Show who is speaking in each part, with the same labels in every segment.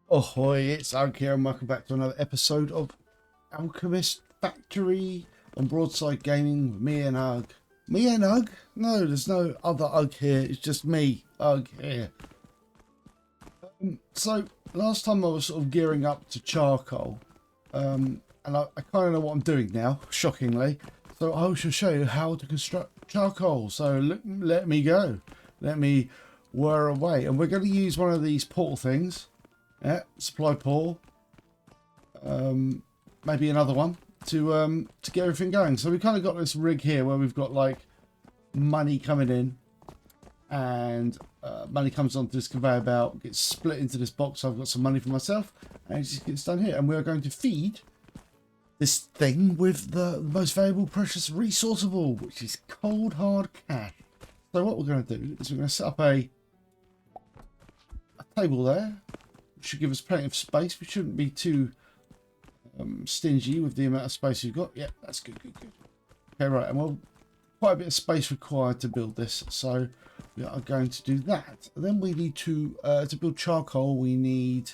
Speaker 1: Ahoy, it's Ugg here and welcome back to another episode of Alchemist Factory on Broadside Gaming with me and Ugg. Me and Ugg? No, there's no other Ugg here, it's just me, Ugg here. So, last time I was sort of gearing up to charcoal, and I kind of know what I'm doing now, shockingly. So I shall show you how to construct charcoal, so let me go. Let me whir away. And we're going to use one of these portal things. Yeah, supply pool. Maybe another one to get everything going. So we kind of got this rig here where we've got like money coming in, and money comes onto this conveyor belt, gets split into this box. So I've got some money for myself, and it just gets done here. And we are going to feed this thing with the most valuable, precious resource of all, which is cold hard cash. So what we're going to do is we're going to set up a table there. Should give us plenty of space. We shouldn't be too stingy with the amount of space we've got. Yeah, that's good. Okay, right, and well, quite a bit of space required to build this, so we are going to do that. And then we need to build charcoal. We need,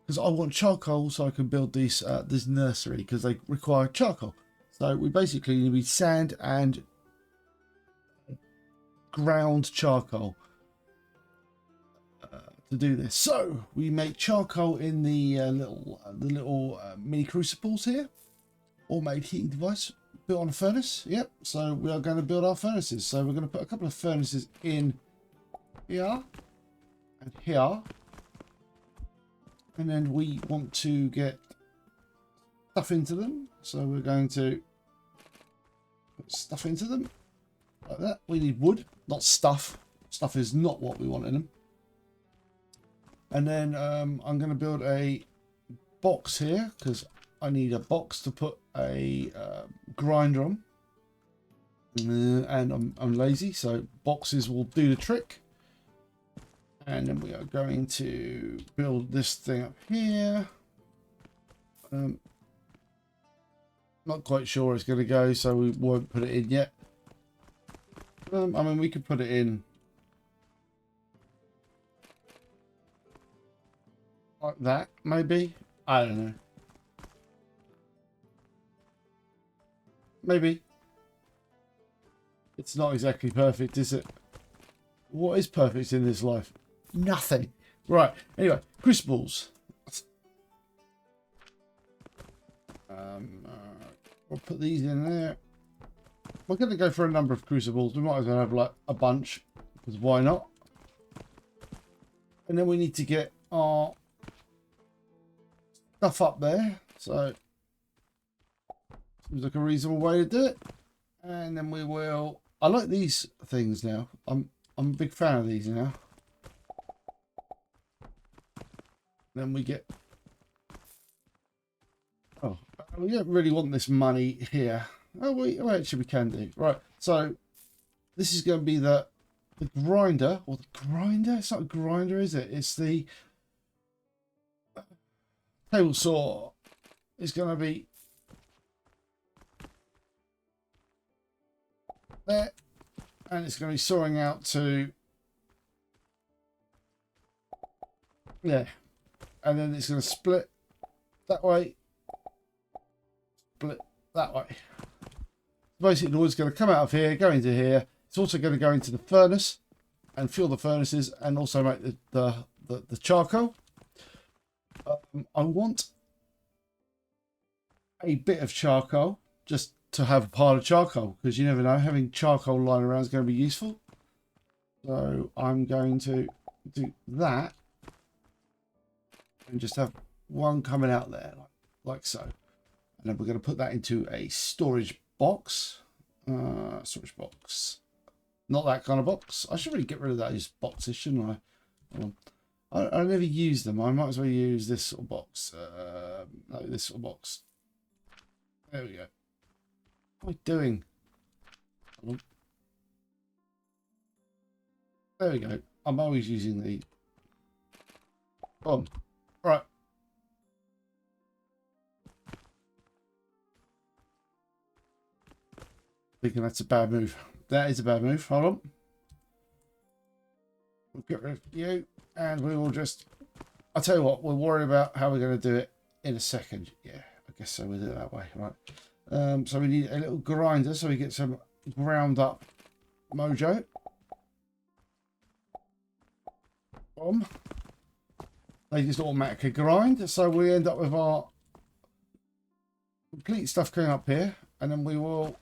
Speaker 1: because I want charcoal so I can build this nursery, because they require charcoal. So we basically need sand and ground charcoal to do this. So we make charcoal in the little mini crucibles here, automated heating device built on a furnace. Yep. So we are going to build our furnaces. So we're going to put a couple of furnaces in here and here, and then we want to get stuff into them. So we're going to put stuff into them like that. We need wood, not stuff. Stuff is not what we want in them. And then I'm going to build a box here because I need a box to put a grinder on. And I'm lazy, so boxes will do the trick. And then we are going to build this thing up here. Not quite sure where it's going to go, so we won't put it in yet. I mean, we could put it in like that, maybe. I don't know. Maybe. It's not exactly perfect, is it? What is perfect in this life? Nothing. Right. Anyway, crucibles. We'll put these in there. We're going to go for a number of crucibles. We might as well have like a bunch, because why not? And then we need to get our stuff up there, so seems like a reasonable way to do it. And then we will, I like these things now. I'm a big fan of these now. Then we get, oh, we don't really want this money here. Oh wait, actually we can do. Right, so this is going to be the grinder, or the grinder. It's not a grinder, is it? It's the table saw. Is going to be there, and it's going to be sawing out to there, and then it's going to split that way, split that way. Basically, the wood's going to come out of here, go into here. It's also going to go into the furnace and fuel the furnaces, and also make the charcoal. I want a bit of charcoal just to have a pile of charcoal, because you never know, having charcoal lying around is going to be useful. So I'm going to do that and just have one coming out there like so. And then we're going to put that into a storage box. Storage box. Not that kind of box. I should really get rid of those boxes, shouldn't I? I never use them. I might as well use this sort of box. No, this sort of box. There we go. What am I doing? There we go. I'm always using the... Boom. Right. Thinking that's a bad move. That is a bad move. Hold on. We'll get rid of you, and we will just I'll tell you what, we'll worry about how we're going to do it in a second. Yeah, I guess so. We'll do it that way, right? So we need a little grinder so we get some ground up mojo. Boom. They just automatically grind, so we end up with our complete stuff going up here, and then we will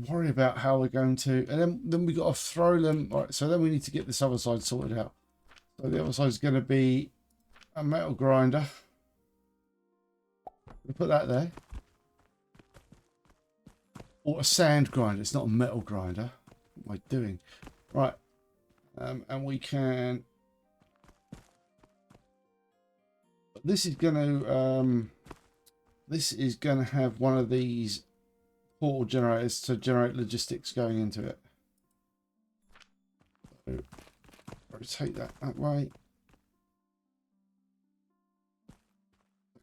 Speaker 1: worry about how we're going to, and then we got to throw them. All right, so then we need to get this other side sorted out. So the other side is going to be a metal grinder. We'll put that there, or a sand grinder. It's not a metal grinder. What am I doing? Right, and we can. This is going to have one of these portal generators to generate logistics going into it. So rotate that way. Is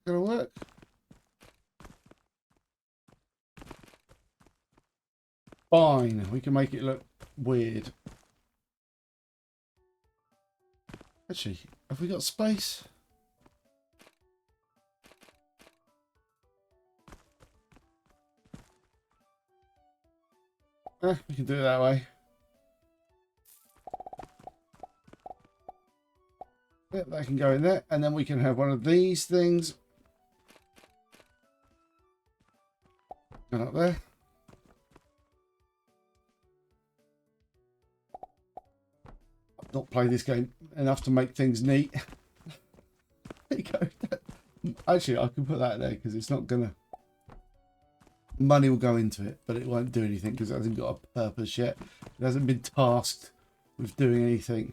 Speaker 1: that going to work? Fine. We can make it look weird. Actually, have we got space? We can do it that way. Yep, that can go in there. And then we can have one of these things. Go up there. I've not played this game enough to make things neat. There you go. Actually, I can put that there because it's not going to... Money will go into it, but it won't do anything because it hasn't got a purpose yet. It hasn't been tasked with doing anything.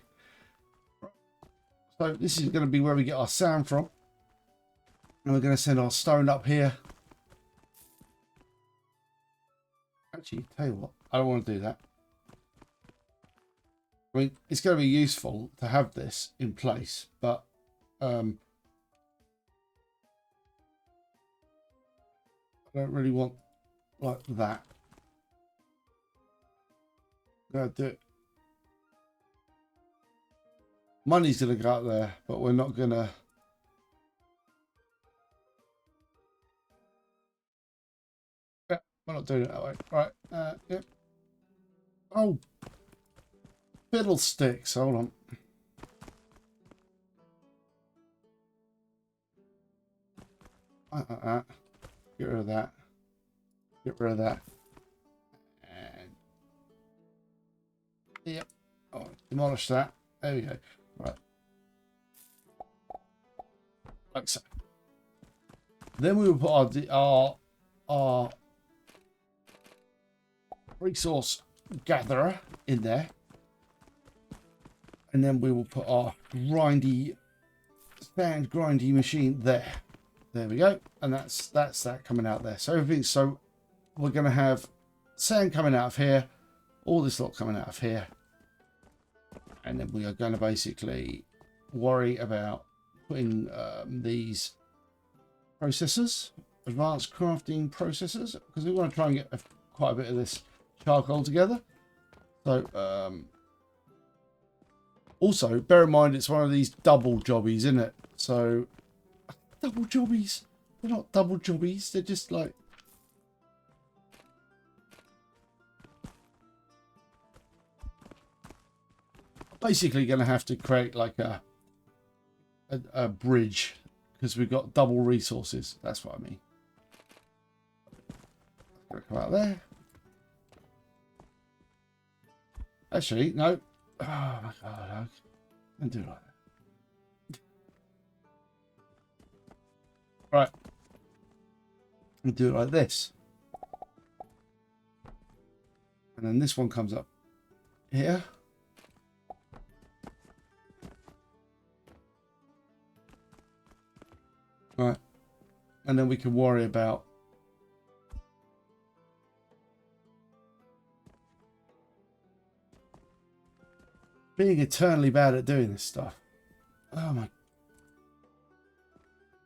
Speaker 1: So this is going to be where we get our sand from. And we're going to send our stone up here. Actually, tell you what, I don't want to do that. I mean, it's going to be useful to have this in place, but I don't really want like that. I'm going to do it. Money's going to go up there, but we're not going to... Yeah, we're not doing it that way. Right, yep. Oh, fiddlesticks. Hold on. Get rid of that. Get rid of that. And... Yep. Oh, demolish that. There we go. Right. Like so. Then we will put our resource gatherer in there. And then we will put our sand grindy machine there. There we go. And that's that coming out there. So everything's, so we're going to have sand coming out of here. All this lot coming out of here. And then we are going to basically worry about putting these processors, advanced crafting processors, because we want to try and get quite a bit of this charcoal together. So also bear in mind it's one of these double jobbies, isn't it? So double jobbies, they're not double jobbies, they're just like... Basically going to have to create like a bridge because we've got double resources. That's what I mean. Gonna come out there. Actually, no. Oh my god, don't do it like that. Right. We do it like this. And then this one comes up here. Right, and then we can worry about being eternally bad at doing this stuff. Oh my!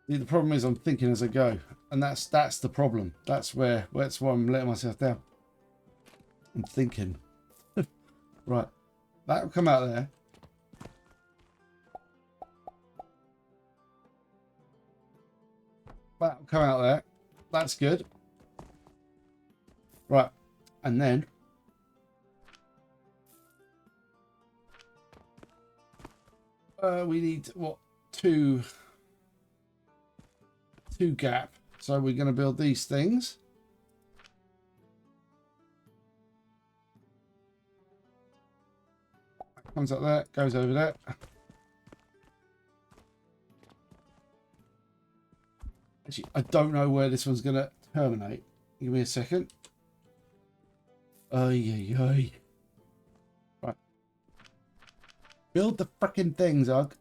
Speaker 1: See, the problem is I'm thinking as I go, and that's the problem. That's why I'm letting myself down. I'm thinking. Right, that will come out there. That'll come out there. That's good. Right. And then we need what? Two gap. So we're going to build these things. Comes up there, goes over there. Actually, I don't know where this one's going to terminate. Give me a second. Ay, ay, ay. Right. Build the freaking things, Ugg.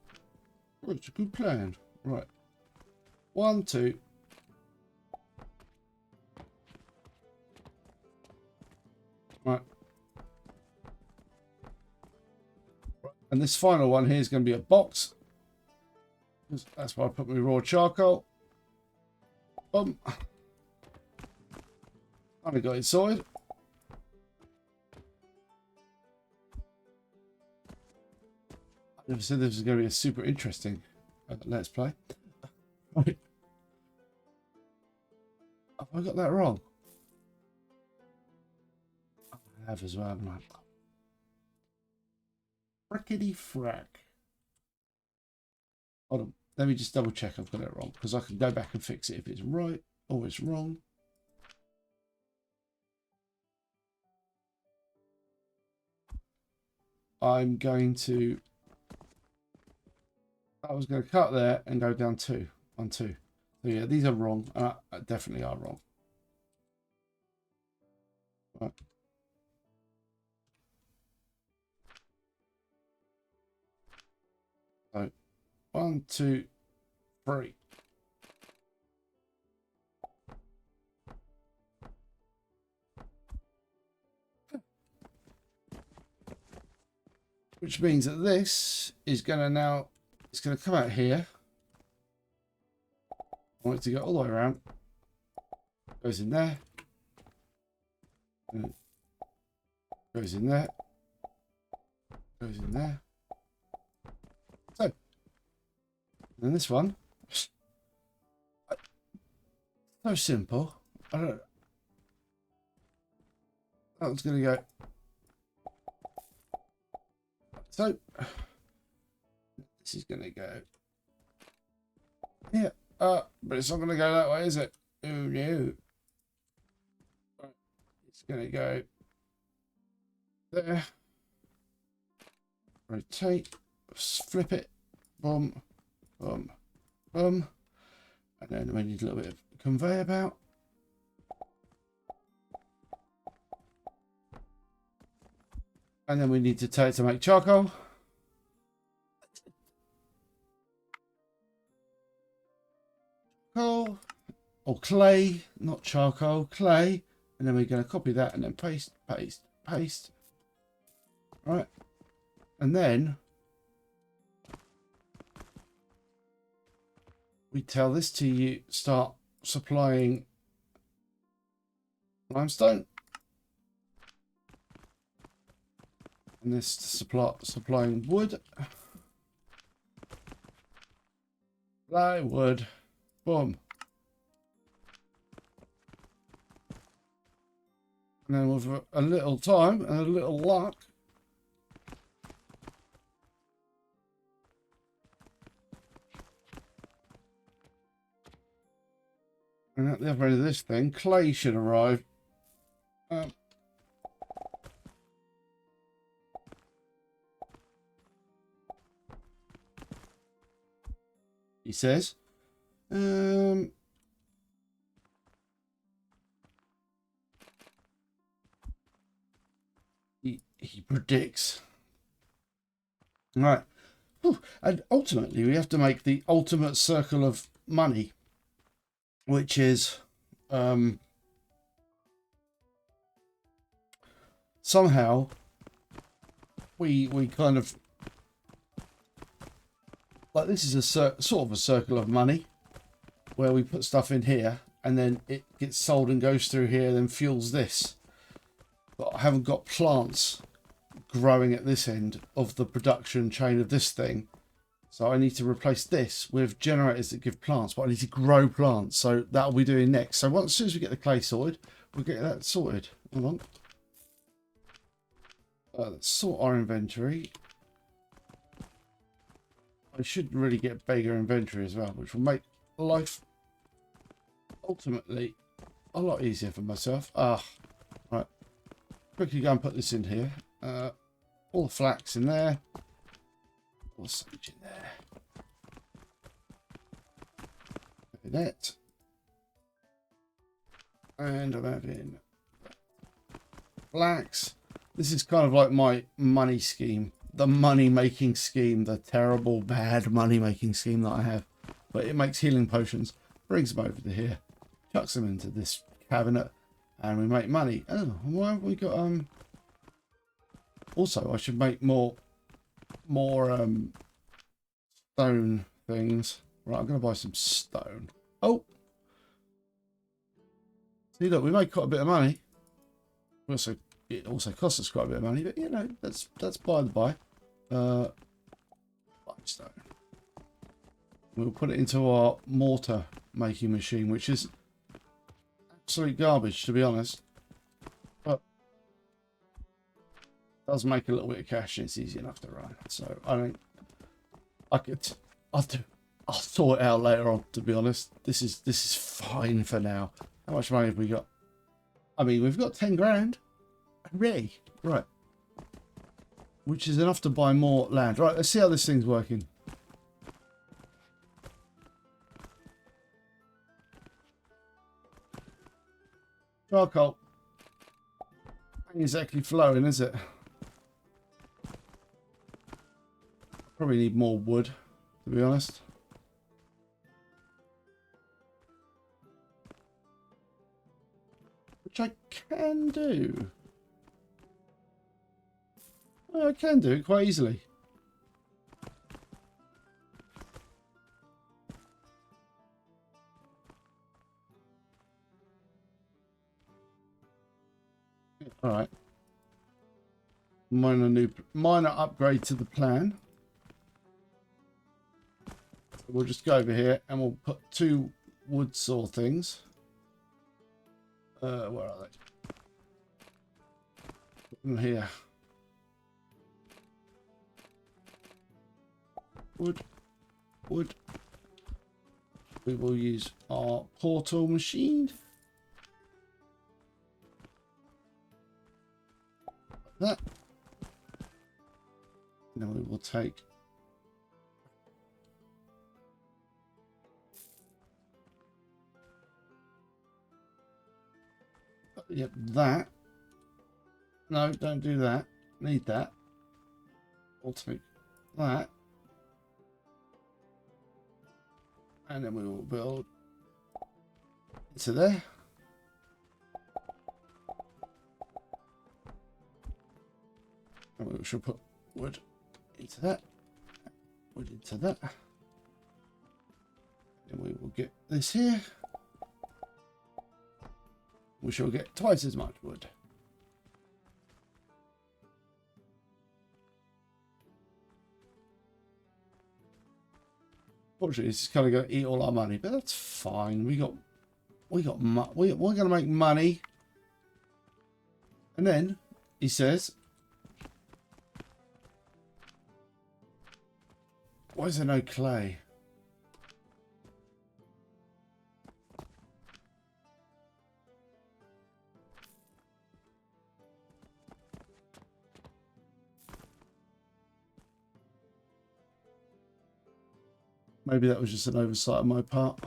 Speaker 1: Oh, it's a good plan. Right. 1, 2. Right. And this final one here is going to be a box. That's why I put my raw charcoal. Boom. I got it sorted. I never said this was going to be a super interesting let's play. Right. Have I got that wrong? I have as well, haven't I? Frickety frack. Hold on. Let me just double check I've got it wrong, because I can go back and fix it if it's right or it's wrong. I'm going to... I was going to cut there and go down 2 on 2. So yeah, these are wrong. Definitely are wrong. Right. So 1, 2, 3. Which means that this is going to now, it's going to come out here. I want it to go all the way around. Goes in there. Goes in there. Goes in there. So, then this one. So simple. I don't. That one's going to go. So, this is going to go. Yeah. But it's not going to go that way, is it? Oh no. It's going to go there. Rotate. Flip it. Boom. Boom. Boom. And then we need a little bit of conveyor belt. And then we need to take to make charcoal. Coal or clay, not charcoal, clay. And then we're going to copy that and then paste, paste, paste. Right. And then we tell this to start supplying limestone. And this supplying wood. Plywood. Boom. And then with a little time and a little luck, and at the other end of this thing, clay should arrive. He says. He predicts. Right. And ultimately, we have to make the ultimate circle of money, which is somehow we kind of like this is a sort of a circle of money where we put stuff in here and then it gets sold and goes through here, then fuels this. But I haven't got plants growing at this end of the production chain of this thing So I need to replace this with generators that give plants, but I need to grow plants. So that'll be doing next. So as soon as we get the clay sorted, we'll get that sorted. Hold on. Let's sort our inventory. I should really get bigger inventory as well, which will make life ultimately a lot easier for myself. Right. Quickly go and put this in here. All the flax in there. All the sage in there. That. And I'm having flax. This is kind of like my money scheme. The money-making scheme. The terrible, bad money-making scheme that I have. But it makes healing potions. Brings them over to here. Chucks them into this cabinet. And we make money. Oh, why have we got... Also, I should make more stone things. Right, I'm going to buy some stone. Oh! See, look, we made quite a bit of money. Also, it also costs us quite a bit of money, but you know, that's by the by. Limestone. We'll put it into our mortar making machine, which is absolute garbage, to be honest. But it does make a little bit of cash, and it's easy enough to run. So I mean, I'll sort it out later on. To be honest, this is fine for now. How much money have we got? I mean, we've got 10 grand. Hooray! Right. Which is enough to buy more land. Right, let's see how this thing's working. Charcoal. Ain't exactly flowing, is it? Probably need more wood, to be honest. Which I can do. Well, I can do it quite easily. All right. Minor upgrade to the plan. We'll just go over here and we'll put 2 wood saw things. Where are they? Put them here. Wood. We will use our portal machine. Like that. Then we will take yep, that. No, don't do that. Need that. We'll take that. And then we will build into there. And we shall put wood into that. Wood into that. And we will get this here. We shall get twice as much wood. Fortunately, this is kind of going to eat all our money, but that's fine. We're going to make money. And then he says, why is there no clay? Maybe that was just an oversight on my part.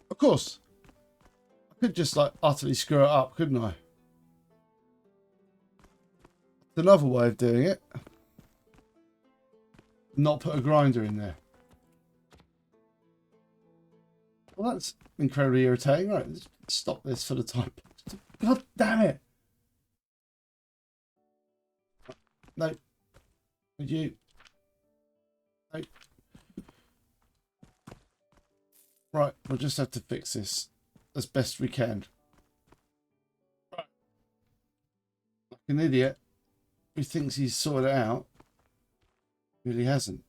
Speaker 1: Of course. I could just like utterly screw it up, couldn't I? It's another way of doing it. Not put a grinder in there. Well, that's incredibly irritating. Right, let's stop this for the time. God damn it! No. Would you? No. Right, we'll just have to fix this as best we can. Right. Like an idiot who thinks he's sorted it out, really hasn't.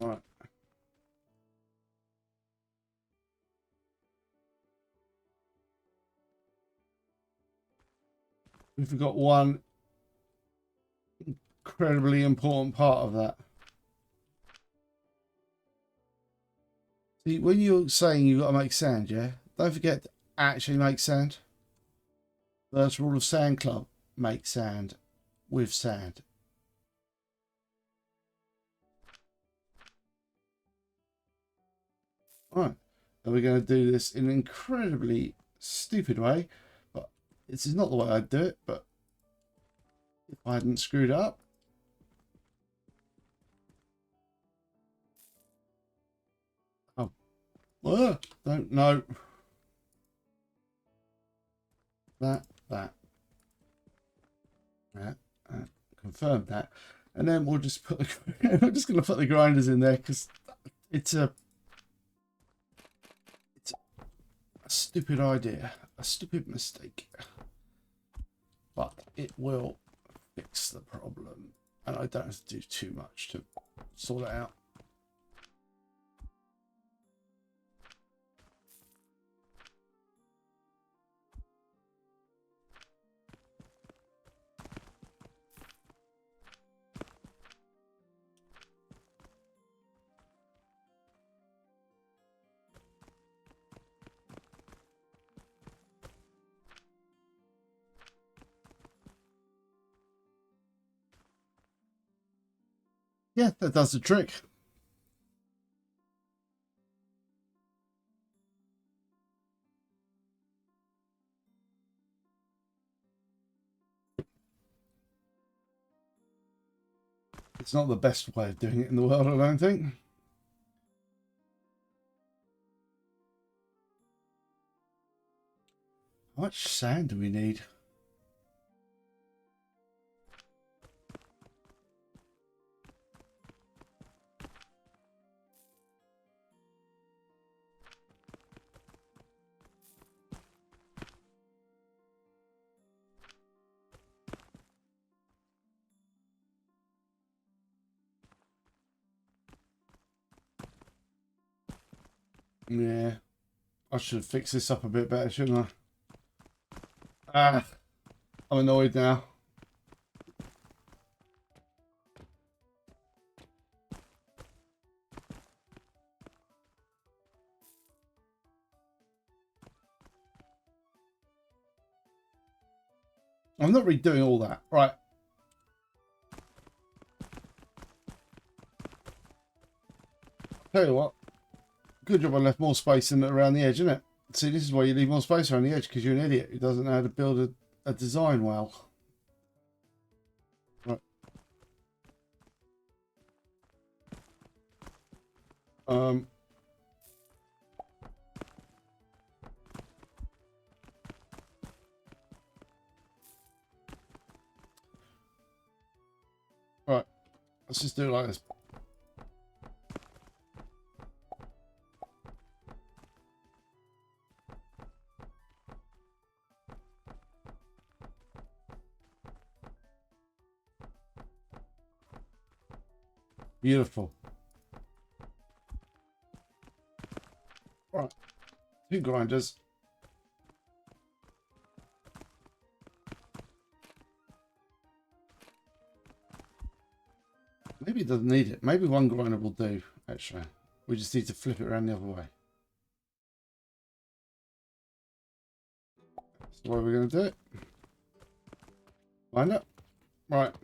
Speaker 1: Right. We forgot one incredibly important part of that. See, when you're saying you've got to make sand, yeah, don't forget to actually make sand. First rule of Sand Club: make sand with sand. Right, and we're going to do this in an incredibly stupid way, but this is not the way I'd do it. But if I hadn't screwed up, don't know. That. Confirm that. And then we'll just put the, I'm just going to put the grinders in there because it's a stupid idea, a stupid mistake. But it will fix the problem. And I don't have to do too much to sort it out. Yeah, that does the trick. It's not the best way of doing it in the world, I don't think. How much sand do we need? Yeah, I should fix this up a bit better, shouldn't I? Ah, I'm annoyed now. I'm not really doing all that. Right. Tell you what, good job I left more space in around the edge, isn't it? See, this is why you leave more space around the edge, because you're an idiot who doesn't know how to build a design well. Right. Right. Let's just do it like this. Beautiful. Right. 2 grinders. Maybe it doesn't need it. Maybe 1 grinder will do, actually. We just need to flip it around the other way. That's the way we're going to do it. Wind up. Right.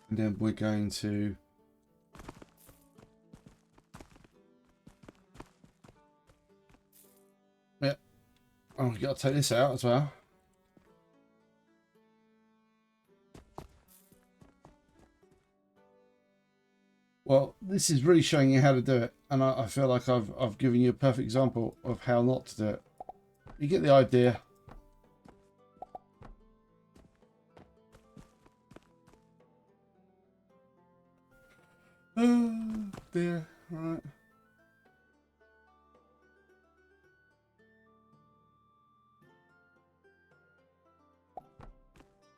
Speaker 1: And then we're going to oh, we got to take this out as well. Well, this is really showing you how to do it, and I feel like I've given you a perfect example of how not to do it. You get the idea. dear. Right.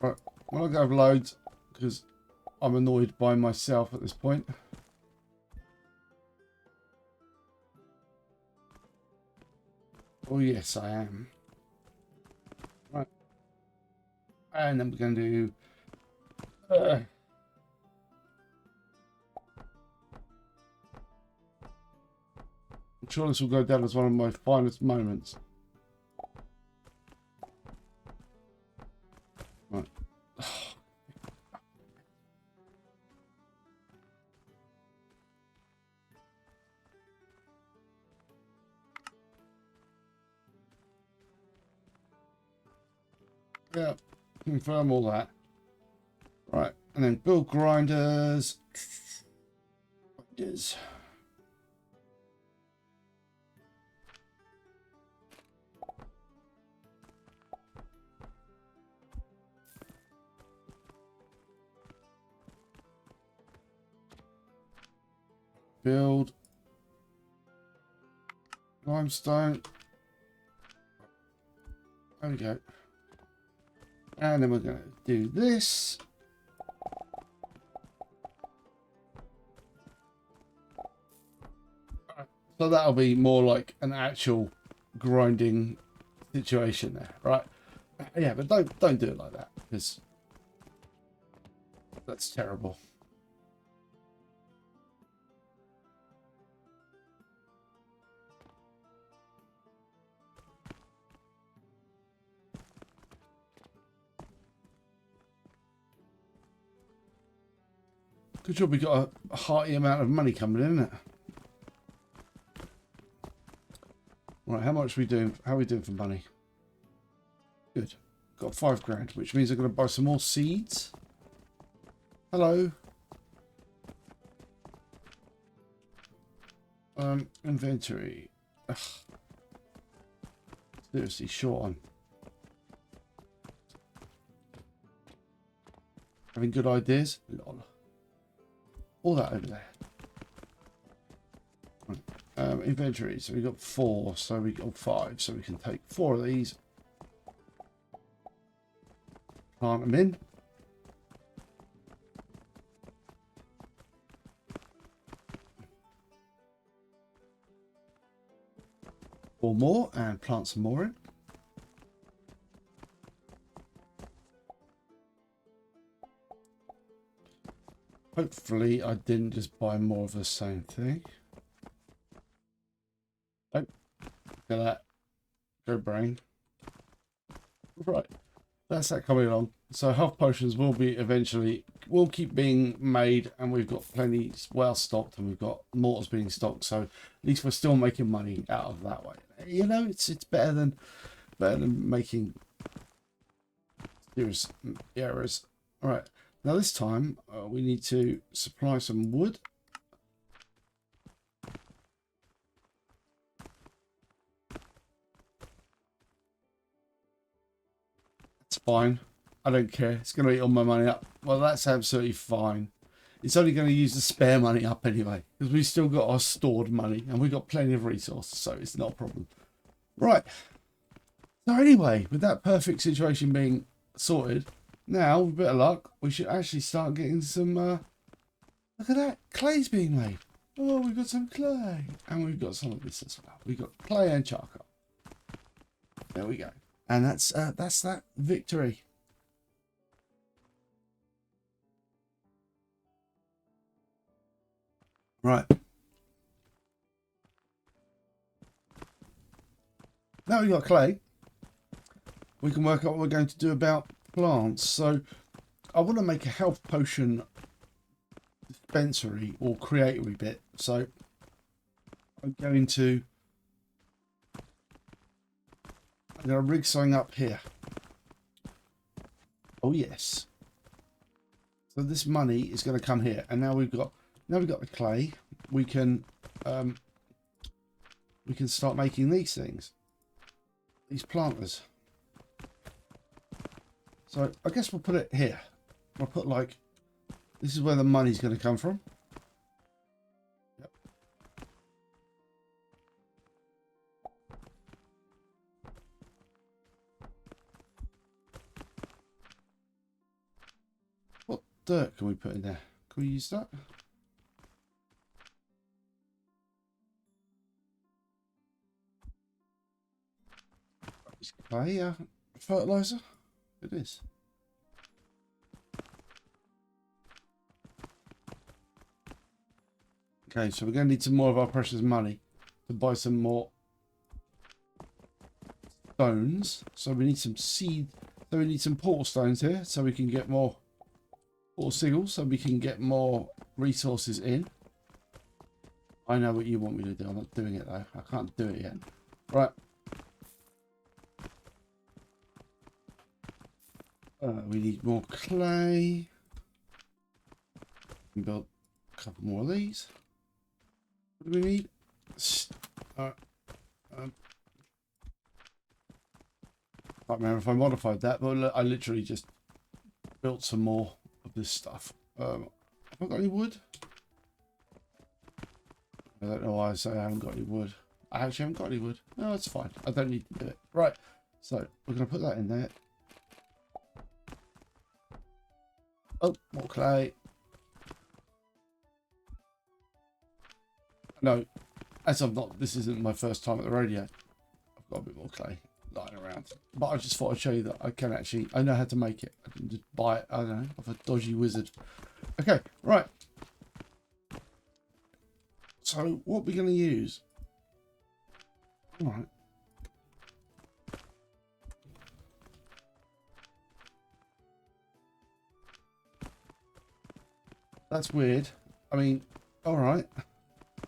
Speaker 1: Right. Well, I'll go have loads because I'm annoyed by myself at this point. Oh, yes, I am. Right. And then we're going to do... I'm sure this will go down as one of my finest moments. Right. Yeah, confirm all that. Right, and then build grinders. Grinders. Build limestone. There we go. And then we're going to do this. So that'll be more like an actual grinding situation there, right? Yeah, but don't do it like that because that's terrible. Good job we got a hearty amount of money coming in, isn't it? Right, how much are we doing? How are we doing for money? Good. Got 5 grand, which means I'm going to buy some more seeds. Hello. Inventory. Ugh. Seriously, short on. Having good ideas? Lol. All that over there. Right. Inventory. So we got 4. So we got 5. So we can take 4 of these. Plant them in. Or more and plant some more in. Hopefully I didn't just buy more of the same thing. Oh, look at that. Go brain. Right. That's that coming along. So health potions will be eventually, will keep being made, and we've got plenty well stocked, and we've got mortars being stocked. So at least we're still making money out of that way. You know, it's better than making serious errors. All right. Now this time we need to supply some wood. It's fine. I don't care. It's going to eat all my money up. Well, that's absolutely fine. It's only going to use the spare money up anyway, because we've still got our stored money and we've got plenty of resources, so it's not a problem. Right. So anyway, with that perfect situation being sorted, now with a bit of luck, we should actually start getting some, look at that, clay's being made. Oh, we've got some clay. And we've got some of this as well. We've got clay and charcoal. There we go. And that's that victory. Right. Now we've got clay, we can work out what we're going to do about plants. So I want to make a health potion dispensary or creatory bit. So I'm going to rig something up here. Oh yes. So this money is going to come here, and now we've got the clay. We can start making these things, these planters. So I guess we'll put it here. I'll put like, this is where the money's going to come from. Yep. dirt can we put in there? Can we use that? Is clay fertilizer? It is. Okay, so we're going to need some more of our precious money to buy some more stones. So we need some seed. So we need some portal stones here so we can get more portal sigils, so we can get more resources in. I know what you want me to do. I'm not doing it though. I can't do it yet. Right. We need more clay. We can build a couple more of these. What do we need? I can't remember if I modified that, but I literally just built some more of this stuff. Have I got any wood? I don't know why I say I haven't got any wood. I actually haven't got any wood. No, it's fine. I don't need to do it. Right. So we're going to put that in there. Oh, more clay. No, as I'm not, this isn't my first time at the radio. I've got a bit more clay lying around. But I just thought I'd show you that I can actually, I know how to make it. I can just buy it, I don't know, of a dodgy wizard. Okay, right. So what we're going to use. All right. That's weird. I mean, all right.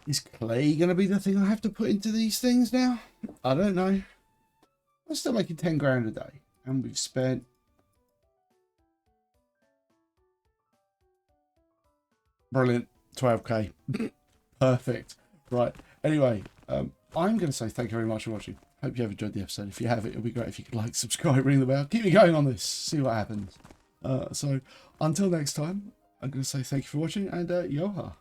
Speaker 1: Is clay going to be the thing I have to put into these things now? I don't know. I'm still making 10 grand a day. And we've spent... Brilliant. 12k. Perfect. Right. Anyway, I'm going to say thank you very much for watching. Hope you have enjoyed the episode. If you have, it would be great if you could like, subscribe, ring the bell. Keep me going on this. See what happens. So until next time, I'm going to say thank you for watching and yoha.